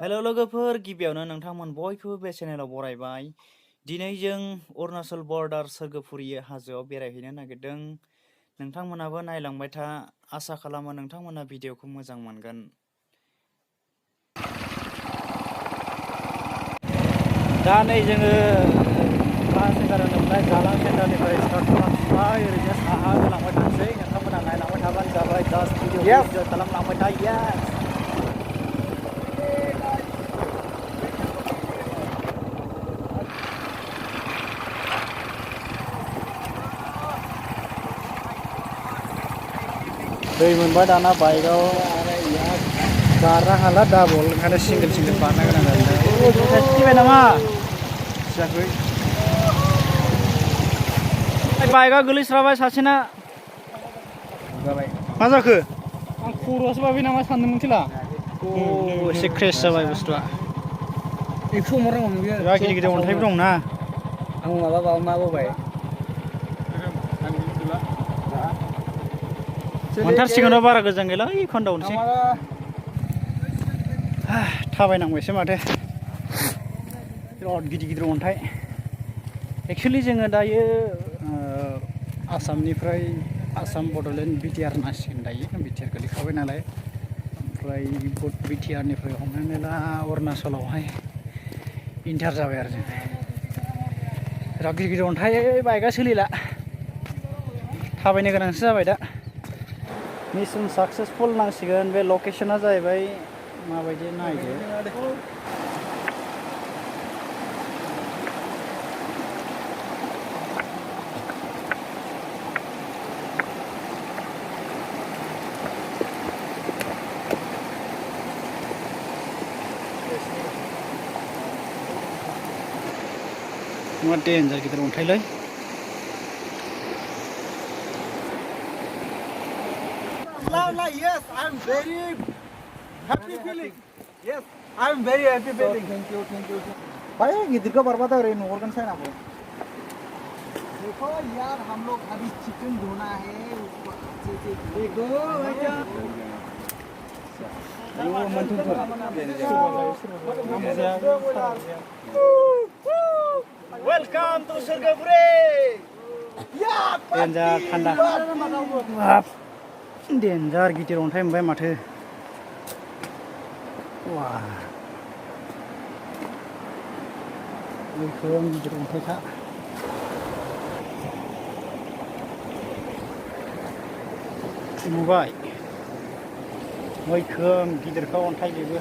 Hello लोगोफोर गिबियावनो नोंथांमोन बयखौबो बे चेनेलाव बरायबाय। दिनै जों अरुणाचल बर्डार सोरगोफुरि हाजोआव बेरायहैनो नागिरदों। नोंथांमोनाबो नायलांबाय था, आसा खालामो नोंथांमोना भिडिअखौ मोजां मोनगोन। दा नै जोङो जालां सेन्टारनिफ्राय स्टार्ट खालामबाय, ओरैनो साहा होलांबाय थानोसै। नोंथांमोना नायलांबाय थाबानो जाबाय, जास्ट भिडिअ खालामलांबाय था। दै मोनबाय दाना बाइकआव बारनो हाला, डाबल ओंखायनो सिंगेल बारनो गोनां जादों। फैबाय नामा जाखै बाइकआ गोलैस्राबाय सासेना। मा जाखो? आं खर'आसो बाबाय नामा सानदोंमोन खेला। एसे क्रेस जाबाय बुस्थुआ। एक्स' हमहरनांगौमोन बेयो। गिदिर गिदिर अन्थाइबो दंना। आं माबा मा बावबाय। मोनथारसिगोन बारा गोजान गैला, ओइ खन्दावनोसै। थाबायनांबायसो माथो, बिराद गिदिर गिदिर अन्थाइ। एक्सुवेलि जोङो दायो आसामनिफ्राय आसाम बड'लेण्ड बिटिआर नांसिगोन दायो। बिटिआर गोलैखाबाय नालाय, ओमफ्राय बिटिआरनिफ्राय हमनानै ला अरुणाचलावहाय इन्टार जाबाय आरो जों। बिराद गिदिर गिदिर अन्थाइ, बाइकआ सोलिला, थाबायनो गोनांसो जाबाय दा। मिशन साक्सेसफुल नांसिगोन। बे लकेशना जाहैबाय माबायदि नायदो। मा डेन्जार गिदिर अन्थाइलै। Yes, I'm very happy feeling. Yes, I'm very happy feeling. Thank you. भाई गिदिर का बर्बाद है नो ऑर्गन साइन आपको। देखो यार, हम लोग अभी चिकन धोना है उसको अच्छे से देखो भैया। वो मंथन Welcome to Swrgwfuri. डेन्जार थान्दा, डेन्जार गिदिर अन्थाइ मोनबाय माथो। वा मैखोम गिदिर अन्थाइखा। नुबाय, मैखोम गिदिरखा अन्थाइ बेबो।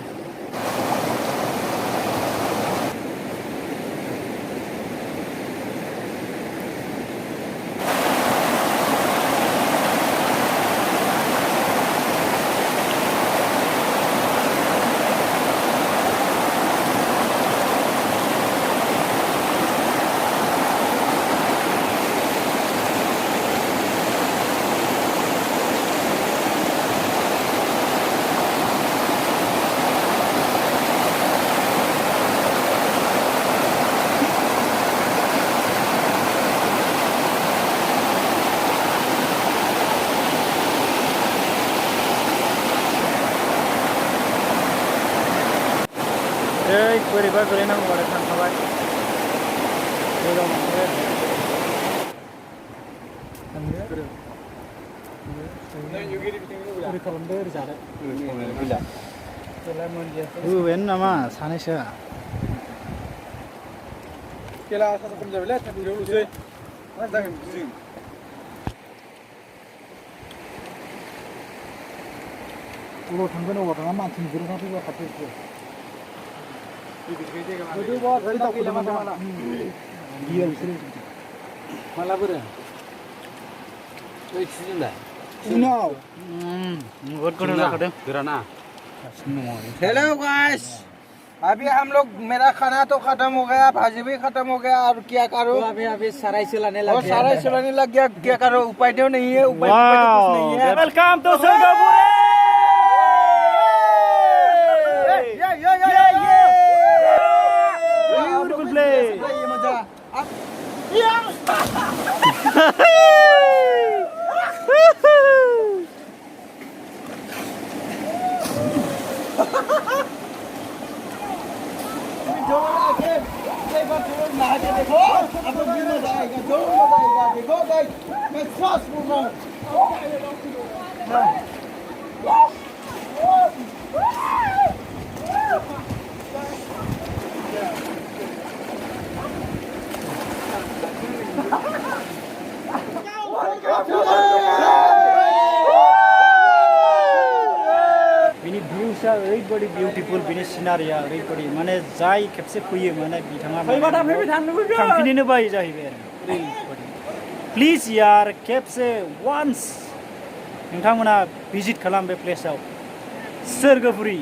बोरैबा गोलैनांगौ आरो थांखाबाय। होबायानो नामा सानैसोआ। अबाव थांगोन अबाव थाङा मानसि नुग्रोना फैबा खाथियाव। हेलो गाइस, अभी हम लोग मेरा खाना तो खत्म हो गया, भाजी भी खत्म हो गया, और क्या करो अभी सराय चलाने लग गया। क्या करो, उपाय तो नहीं है, उपाय तो कुछ नहीं है। Welcome to Swargapuri. Beautiful place. ये मजा make fast move on. बिनि भिउसा ओरैबायदि बिउटिफुल बिनि सिनारिया ओरैबायदि माने जाय खेबसे फैयो माने बिथाङा थांफिननो बायो जाहैबाय आरो ओरैबायदि प्लिज यार खेबसे वान्स नोंथांमोना भिजिट खालाम बे प्लेसाव स्वर्गफुरि